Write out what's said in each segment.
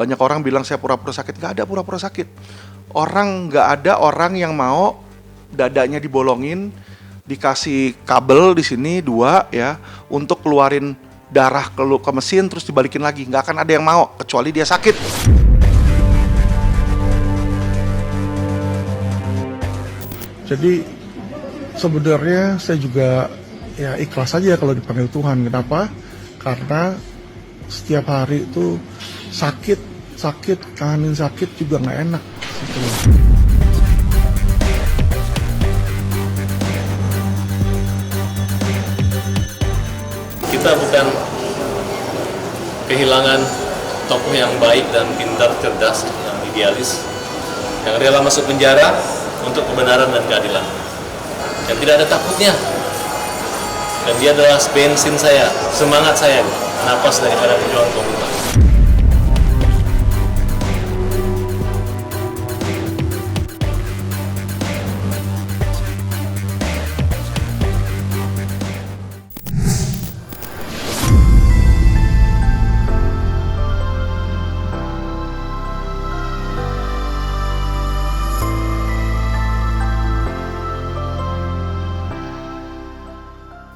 Banyak orang bilang saya pura-pura sakit, nggak ada pura-pura sakit. Nggak ada orang yang mau dadanya dibolongin, dikasih kabel di sini 2 ya, untuk keluarin darah ke mesin terus dibalikin lagi. Nggak akan ada yang mau, kecuali dia sakit. Jadi sebenarnya saya juga ya ikhlas aja kalau dipanggil Tuhan. Kenapa? Karena setiap hari itu sakit, kangenin sakit juga nggak enak. Gitu. Kita bukan kehilangan tokoh yang baik dan pintar, cerdas, yang idealis, yang rela masuk penjara untuk kebenaran dan keadilan, yang tidak ada takutnya. Dan dia adalah bensin saya, semangat saya, napas daripada perjuangan komunitas.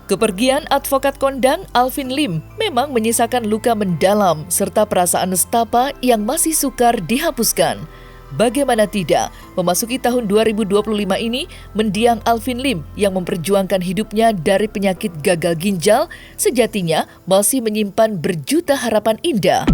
Kepergian advokat kondang Alvin Lim memang menyisakan luka mendalam serta perasaan nestapa yang masih sukar dihapuskan. Bagaimana tidak, memasuki tahun 2025 ini, mendiang Alvin Lim yang memperjuangkan hidupnya dari penyakit gagal ginjal sejatinya masih menyimpan berjuta harapan indah.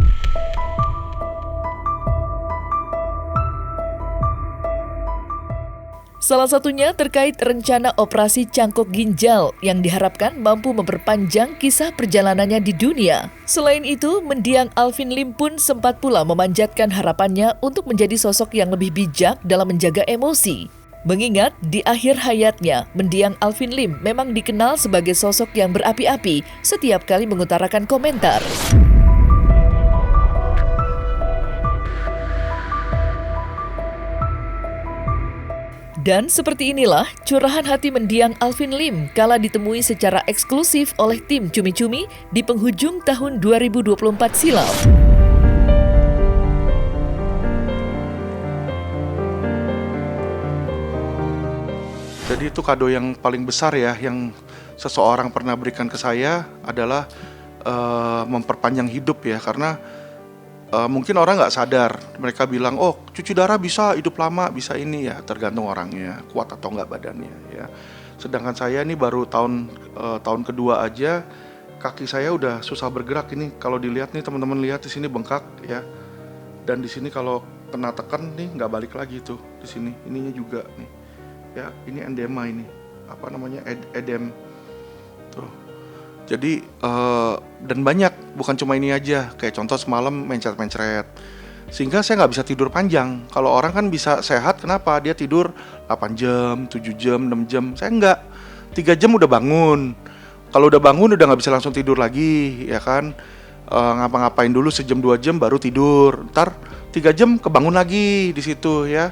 Salah satunya terkait rencana operasi cangkok ginjal yang diharapkan mampu memperpanjang kisah perjalanannya di dunia. Selain itu, mendiang Alvin Lim pun sempat pula memanjatkan harapannya untuk menjadi sosok yang lebih bijak dalam menjaga emosi. Mengingat di akhir hayatnya, mendiang Alvin Lim memang dikenal sebagai sosok yang berapi-api setiap kali mengutarakan komentar. Dan seperti inilah curahan hati mendiang Alvin Lim kala ditemui secara eksklusif oleh tim Cumi-Cumi di penghujung tahun 2024 silam. Jadi itu kado yang paling besar ya, yang seseorang pernah berikan ke saya adalah memperpanjang hidup ya, karena mungkin orang nggak sadar, mereka bilang, oh cuci darah bisa hidup lama, bisa ini ya, tergantung orangnya, kuat atau nggak badannya ya. Sedangkan saya ini baru tahun kedua aja, kaki saya udah susah bergerak ini. Kalau dilihat nih teman-teman, lihat di sini bengkak ya, dan di sini kalau kena tekan nih nggak balik lagi tuh, di sini ininya juga nih ya, ini endema ini, apa namanya, edem tuh. Jadi dan banyak, bukan cuma ini aja. Kayak contoh semalam mencret-mencret, sehingga saya nggak bisa tidur panjang. Kalau orang kan bisa sehat, kenapa? Dia tidur 8 jam, 7 jam, 6 jam. Saya nggak, 3 jam udah bangun. Kalau udah bangun udah nggak bisa langsung tidur lagi, ya kan? Ngapa-ngapain dulu sejam 2 jam baru tidur. Ntar 3 jam kebangun lagi di situ ya.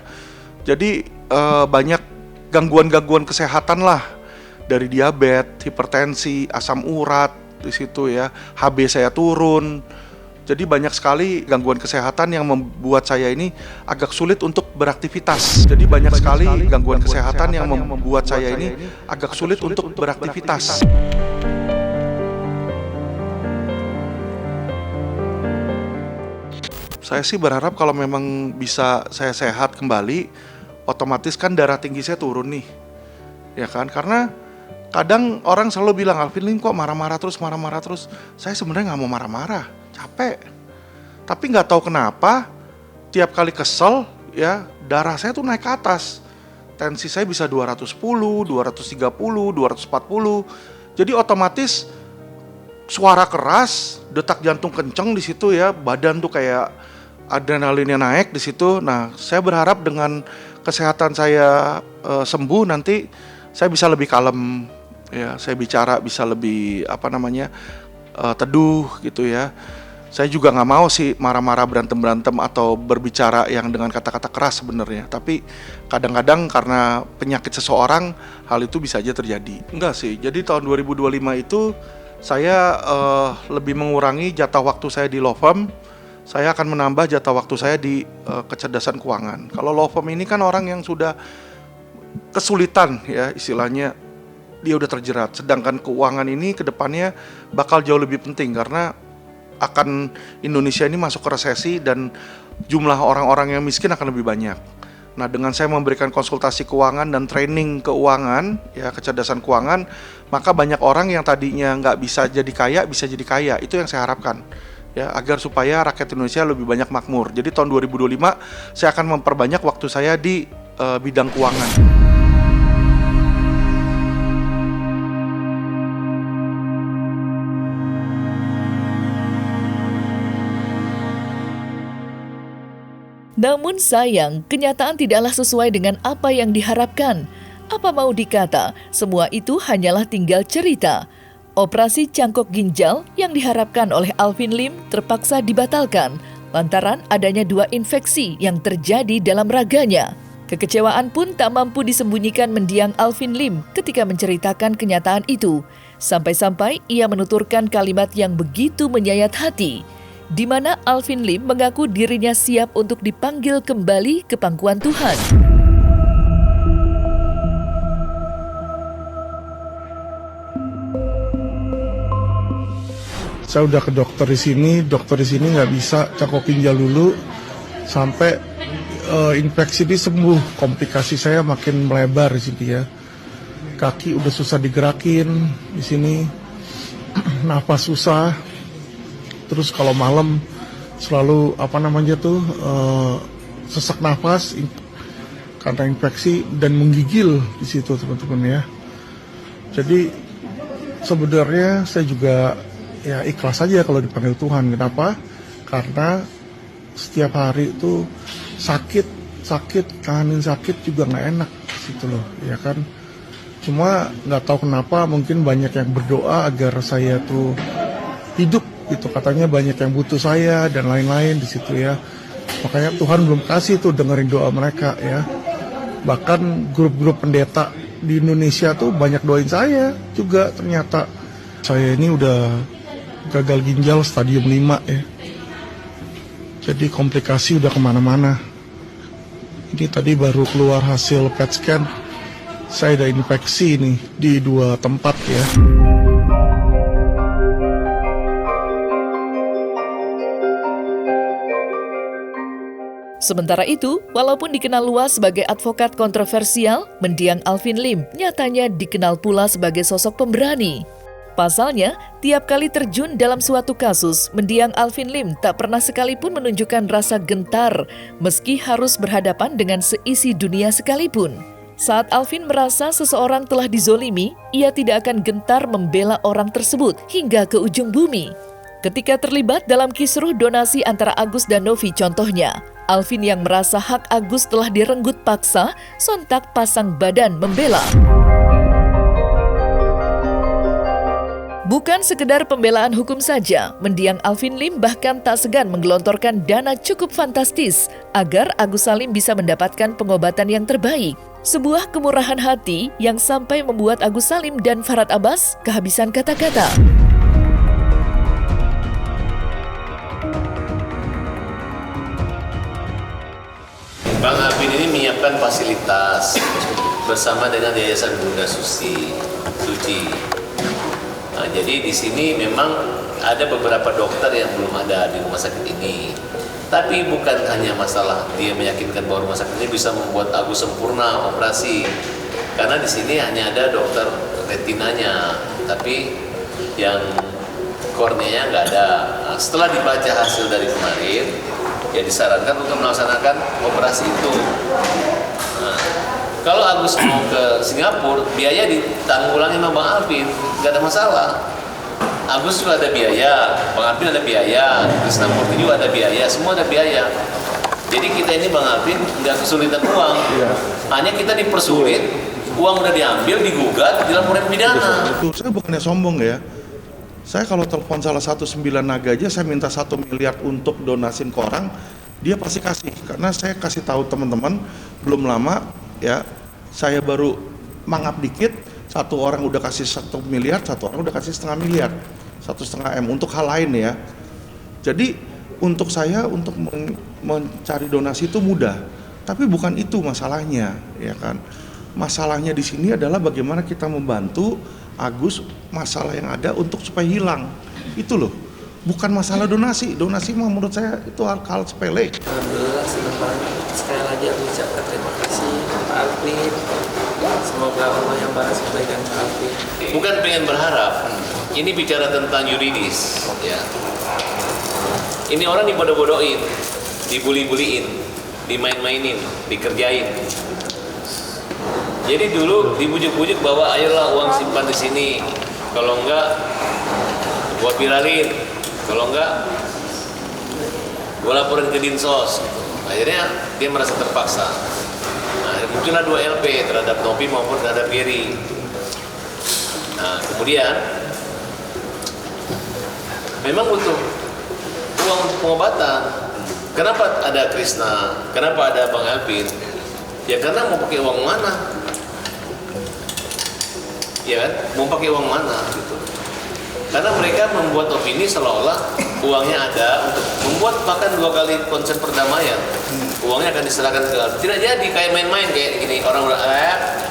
Jadi banyak gangguan-gangguan kesehatan lah. Dari diabetes, hipertensi, asam urat di situ ya, HB saya turun. Jadi banyak sekali gangguan kesehatan yang membuat saya ini agak sulit untuk beraktivitas. Jadi banyak sekali gangguan kesehatan yang membuat saya ini agak sulit untuk beraktivitas. Saya sih berharap kalau memang bisa saya sehat kembali, otomatis kan darah tinggi saya turun nih. Ya kan? Karena kadang orang selalu bilang, Alvin Lim kok marah-marah terus. Saya sebenarnya nggak mau marah-marah, capek. Tapi nggak tahu kenapa, tiap kali kesel, ya darah saya tuh naik ke atas. Tensi saya bisa 210, 230, 240. Jadi otomatis suara keras, detak jantung kenceng di situ ya, badan tuh kayak adrenalinnya naik di situ. Nah, saya berharap dengan kesehatan saya sembuh nanti, saya bisa lebih kalem. Ya, saya bicara bisa lebih teduh gitu ya. Saya juga nggak mau sih marah-marah, berantem atau berbicara yang dengan kata-kata keras sebenarnya. Tapi kadang-kadang karena penyakit seseorang, hal itu bisa aja terjadi. Enggak sih. Jadi tahun 2025 itu saya lebih mengurangi jatah waktu saya di law firm. saya akan menambah jatah waktu saya di kecerdasan keuangan. Kalau law firm ini kan orang yang sudah kesulitan ya istilahnya, dia udah terjerat. Sedangkan keuangan ini ke depannya bakal jauh lebih penting karena akan Indonesia ini masuk ke resesi dan jumlah orang-orang yang miskin akan lebih banyak. Nah, dengan saya memberikan konsultasi keuangan dan training keuangan, ya kecerdasan keuangan, maka banyak orang yang tadinya nggak bisa jadi kaya, bisa jadi kaya. Itu yang saya harapkan, ya agar supaya rakyat Indonesia lebih banyak makmur. Jadi tahun 2025 saya akan memperbanyak waktu saya di bidang keuangan. Namun sayang, kenyataan tidaklah sesuai dengan apa yang diharapkan. Apa mau dikata, semua itu hanyalah tinggal cerita. Operasi cangkok ginjal yang diharapkan oleh Alvin Lim terpaksa dibatalkan lantaran adanya 2 infeksi yang terjadi dalam raganya. Kekecewaan pun tak mampu disembunyikan mendiang Alvin Lim ketika menceritakan kenyataan itu. Sampai-sampai ia menuturkan kalimat yang begitu menyayat hati, di mana Alvin Lim mengaku dirinya siap untuk dipanggil kembali ke pangkuan Tuhan. Saya udah ke dokter di sini nggak bisa cangkok ginjal dulu sampai infeksi ini sembuh. Komplikasi saya makin melebar di sini ya. Kaki udah susah digerakin di sini, nafas susah. Terus kalau malam selalu sesak nafas karena infeksi dan menggigil di situ teman-teman ya. Jadi sebenarnya saya juga ya ikhlas aja kalau dipanggil Tuhan. Kenapa? Karena setiap hari itu sakit, kangenin sakit juga nggak enak situ loh, ya kan. Cuma nggak tahu kenapa mungkin banyak yang berdoa agar saya tuh hidup. Itu katanya banyak yang butuh saya dan lain-lain di situ ya. Makanya Tuhan belum kasih tuh dengerin doa mereka ya. Bahkan grup-grup pendeta di Indonesia tuh banyak doain saya juga ternyata. Saya ini udah gagal ginjal stadium 5 ya. Jadi komplikasi udah kemana-mana. Ini tadi baru keluar hasil PET scan. Saya ada infeksi nih di 2 tempat ya. Sementara itu, walaupun dikenal luas sebagai advokat kontroversial, mendiang Alvin Lim nyatanya dikenal pula sebagai sosok pemberani. Pasalnya, tiap kali terjun dalam suatu kasus, mendiang Alvin Lim tak pernah sekalipun menunjukkan rasa gentar meski harus berhadapan dengan seisi dunia sekalipun. Saat Alvin merasa seseorang telah dizolimi, ia tidak akan gentar membela orang tersebut hingga ke ujung bumi. Ketika terlibat dalam kisruh donasi antara Agus dan Novi contohnya, Alvin yang merasa hak Agus telah direnggut paksa, sontak pasang badan membela. Bukan sekedar pembelaan hukum saja, mendiang Alvin Lim bahkan tak segan menggelontorkan dana cukup fantastis agar Agus Salim bisa mendapatkan pengobatan yang terbaik. Sebuah kemurahan hati yang sampai membuat Agus Salim dan Farhad Abbas kehabisan kata-kata. Bang Alvin ini menyiapkan fasilitas bersama dengan Yayasan Bunda Suci. Nah, jadi di sini memang ada beberapa dokter yang belum ada di rumah sakit ini. Tapi bukan hanya masalah dia meyakinkan bahwa rumah sakit ini bisa membuat Agus sempurna operasi. Karena di sini hanya ada dokter retinanya, tapi yang korneanya nggak ada. Nah, setelah dibaca hasil dari kemarin, ya disarankan untuk melaksanakan operasi itu. Nah, kalau Agus mau ke Singapura, biaya ditanggulangi sama Bang Alvin, nggak ada masalah. Agus juga ada biaya, Bang Alvin ada biaya, Krisnamurti juga ada biaya, semua ada biaya. Jadi kita ini Bang Alvin nggak kesulitan uang, hanya kita dipersulit, uang udah diambil, digugat, dilaporin pidana. Itu saya bukannya sombong ya. Saya kalau telepon salah satu 9 Naga aja, saya minta 1 miliar untuk donasin ke orang, dia pasti kasih. Karena saya kasih tahu teman-teman, belum lama ya, saya baru mangap dikit, 1 orang udah kasih 1 miliar, 1 orang udah kasih 0,5 miliar, 1,5 M untuk hal lain ya. Jadi untuk saya untuk mencari donasi itu mudah, tapi bukan itu masalahnya, ya kan? Masalahnya di sini adalah bagaimana kita membantu Agus masalah yang ada untuk supaya hilang. Itu loh. Bukan masalah donasi. Donasi mah menurut saya itu hal sepele. Alhamdulillah senang banget. Sekali lagi aku ucapkan terima kasih Pak Alvin. Semoga Allah yang balas kebaikan Pak Alvin. Bukan pengen berharap. Ini bicara tentang yuridis, ya. Ini orang dibodoh-bodohin, dibully-buliin, dimain-mainin, dikerjain. Jadi dulu dibujuk-bujuk bahwa ayolah uang simpan di sini. Kalau enggak, gua viralin. Kalau enggak, gua laporin ke Dinsos. Akhirnya dia merasa terpaksa. Nah, muncullah 2 LP terhadap Nopi maupun terhadap Gary. Nah, kemudian memang butuh uang untuk pengobatan. Kenapa ada Krisna? Kenapa ada Bang Alvin? Ya karena mau pakai uang mana? Ya kan? Mau pakai uang mana gitu. Karena mereka membuat opini seolah-olah uangnya ada untuk membuat bahkan 2 kali konser perdamaian. Uangnya akan diserahkan ke Alvin. Tidak jadi, kayak main-main kayak gini. Orang udah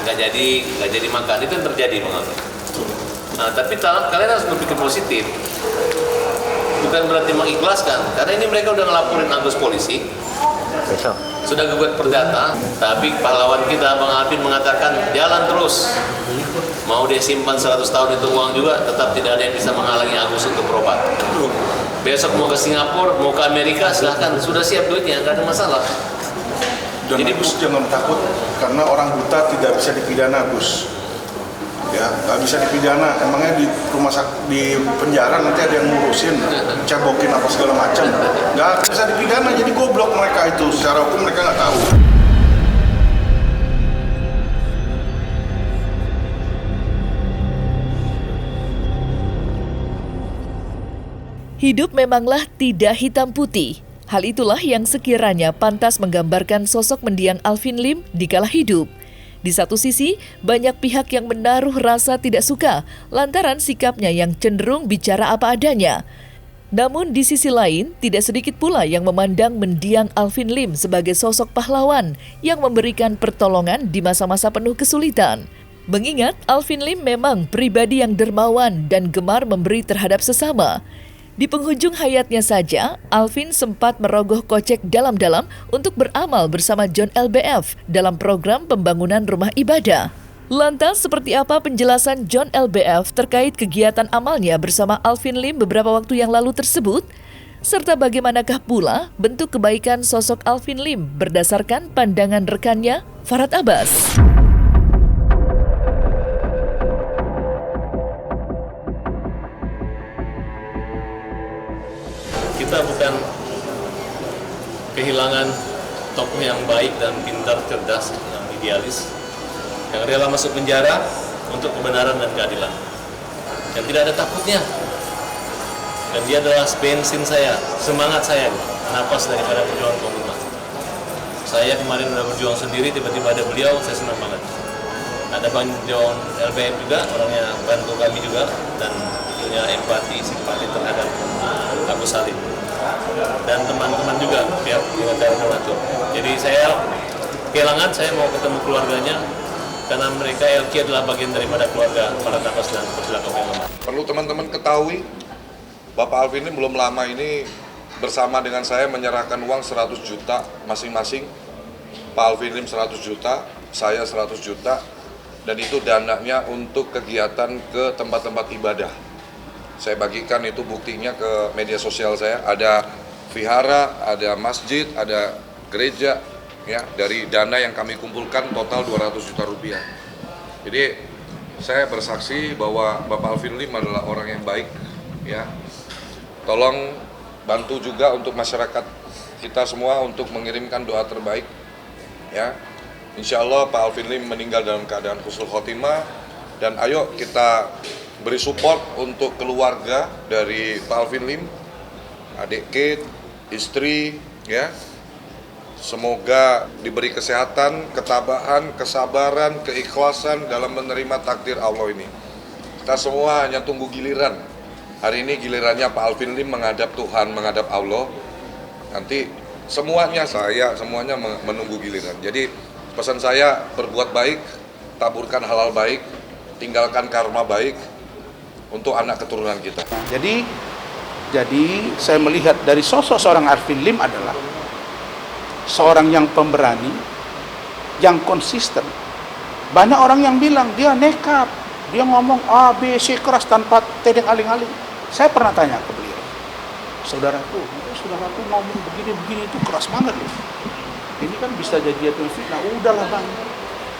nggak jadi makan. Itu yang terjadi Bang Alvin. Nah, tapi kalian harus berpikir positif. Bukan berarti mengikhlaskan, karena ini mereka udah ngelaporin Agus polisi, sudah gugat perdata, tapi pahlawan kita Bang Alvin mengatakan jalan terus. Mau dia simpan 100 tahun itu uang juga, tetap tidak ada yang bisa menghalangi Agus untuk berobat. Besok mau ke Singapura, mau ke Amerika, silahkan, sudah siap duitnya, nggak ada masalah. Dan Jadi Agus jangan takut karena orang buta tidak bisa dipidana, Gus. Ya, nggak bisa dipidana. Emangnya di rumah sakit, di penjara nanti ada yang ngurusin, cebokin apa segala macam. Nggak bisa dipidana, jadi goblok mereka itu. Secara hukum mereka nggak tahu. Hidup memanglah tidak hitam putih. Hal itulah yang sekiranya pantas menggambarkan sosok mendiang Alvin Lim di kala hidup. Di satu sisi, banyak pihak yang menaruh rasa tidak suka lantaran sikapnya yang cenderung bicara apa adanya. Namun di sisi lain, tidak sedikit pula yang memandang mendiang Alvin Lim sebagai sosok pahlawan yang memberikan pertolongan di masa-masa penuh kesulitan. Mengingat Alvin Lim memang pribadi yang dermawan dan gemar memberi terhadap sesama. Di penghujung hayatnya saja, Alvin sempat merogoh kocek dalam-dalam untuk beramal bersama John LBF dalam program pembangunan rumah ibadah. Lantas, seperti apa penjelasan John LBF terkait kegiatan amalnya bersama Alvin Lim beberapa waktu yang lalu tersebut? Serta bagaimanakah pula bentuk kebaikan sosok Alvin Lim berdasarkan pandangan rekannya, Farhad Abbas? Kita bukan kehilangan tokoh yang baik dan pintar, cerdas, yang idealis, yang rela masuk penjara untuk kebenaran dan keadilan, yang tidak ada takutnya. Dan dia adalah bensin saya, semangat saya, napas daripada perjuangan komunitas. Saya kemarin udah berjuang sendiri, tiba-tiba ada beliau, saya senang banget. Ada Bang John LBM juga, orangnya bantu kami juga, dan punya empati, simpati terhadap Agus Salim. Dan teman-teman juga pihak penyelenggara donatur. Jadi saya kehilangan, saya mau ketemu keluarganya karena mereka LQ adalah bagian daripada keluarga para nafas dan pejuang yang lemah. Perlu teman-teman ketahui, Bapak Alvin ini belum lama ini bersama dengan saya menyerahkan uang 100 juta masing-masing. Pak Alvin Lim 100 juta, saya 100 juta, dan itu dananya untuk kegiatan ke tempat-tempat ibadah. Saya bagikan itu buktinya ke media sosial saya, ada vihara, ada masjid, ada gereja, ya, dari dana yang kami kumpulkan total 200 juta rupiah. Jadi saya bersaksi bahwa Bapak Alvin Lim adalah orang yang baik, ya. Tolong bantu juga untuk masyarakat kita semua untuk mengirimkan doa terbaik, ya. Insya Allah Pak Alvin Lim meninggal dalam keadaan husnul khotimah, dan ayo kita beri support untuk keluarga dari Pak Alvin Lim, adik Kate, istri, ya. Semoga diberi kesehatan, ketabahan, kesabaran, keikhlasan dalam menerima takdir Allah ini. Kita semua hanya tunggu giliran. Hari ini gilirannya Pak Alvin Lim menghadap Tuhan, menghadap Allah. Nanti semuanya menunggu giliran. Jadi pesan saya, berbuat baik, taburkan halal baik, tinggalkan karma baik untuk anak keturunan kita. Jadi saya melihat dari sosok seorang Arvin Lim adalah seorang yang pemberani, yang konsisten. Banyak orang yang bilang dia nekat, dia ngomong A, B, C keras tanpa tedeng aling-aling. Saya pernah tanya ke beliau, saudaraku ngomong begini itu keras banget loh. Ini kan bisa jadi fitnah. Udahlah bang,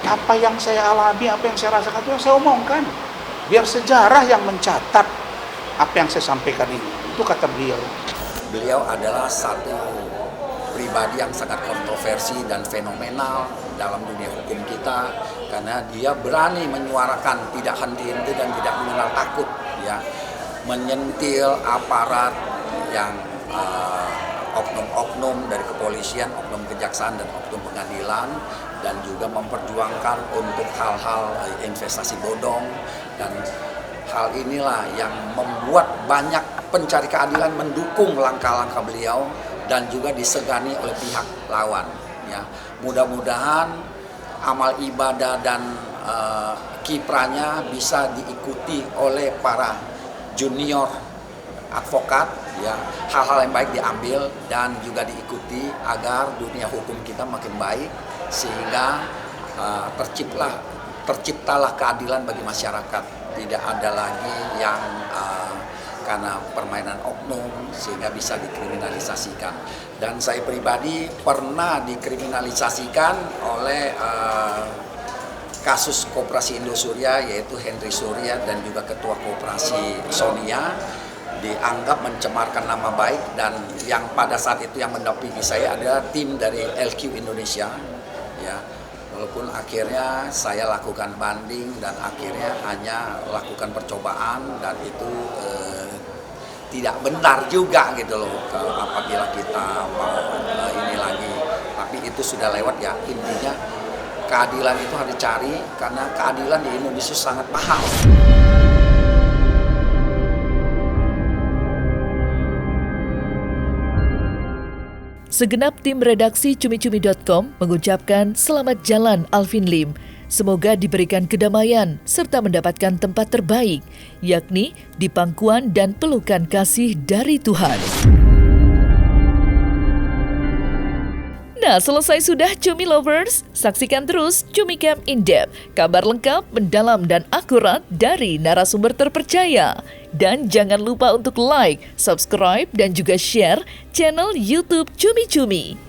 apa yang saya alami, apa yang saya rasakan itu yang saya omongkan. Biar sejarah yang mencatat apa yang saya sampaikan ini. Itu kata beliau. Beliau adalah satu pribadi yang sangat kontroversi dan fenomenal dalam dunia hukum kita, karena dia berani menyuarakan tidak henti-henti dan tidak mengenal takut, ya, menyentil aparat yang oknum-oknum dari kepolisian, oknum kejaksaan dan oknum pengadilan, dan juga memperjuangkan untuk hal-hal investasi bodong. Dan hal inilah yang membuat banyak pencari keadilan mendukung langkah-langkah beliau dan juga disegani oleh pihak lawan, ya. Mudah-mudahan amal ibadah dan kiprahnya bisa diikuti oleh para junior advokat, ya. Hal-hal yang baik diambil dan juga diikuti agar dunia hukum kita makin baik, sehingga terciptalah keadilan bagi masyarakat. Tidak ada lagi yang karena permainan oknum sehingga bisa dikriminalisasikan. Dan saya pribadi pernah dikriminalisasikan oleh kasus Koperasi Indosurya, yaitu Henry Surya dan juga Ketua Koperasi Sonia, dianggap mencemarkan nama baik, dan yang pada saat itu yang mendampingi saya adalah tim dari LQ Indonesia, ya. Walaupun akhirnya saya lakukan banding dan akhirnya hanya lakukan percobaan, dan itu tidak benar juga gitu loh apabila kita mau ini lagi. Tapi itu sudah lewat, ya. Intinya keadilan itu harus dicari, karena keadilan di Indonesia sangat mahal. Segenap tim redaksi cumi-cumi.com mengucapkan selamat jalan Alvin Lim. Semoga diberikan kedamaian serta mendapatkan tempat terbaik, yakni di pangkuan dan pelukan kasih dari Tuhan. Nah, selesai sudah Cumi Lovers. Saksikan terus Cumi Camp In Depth, kabar lengkap, mendalam dan akurat dari narasumber terpercaya. Dan jangan lupa untuk like, subscribe dan juga share channel YouTube Cumi Cumi.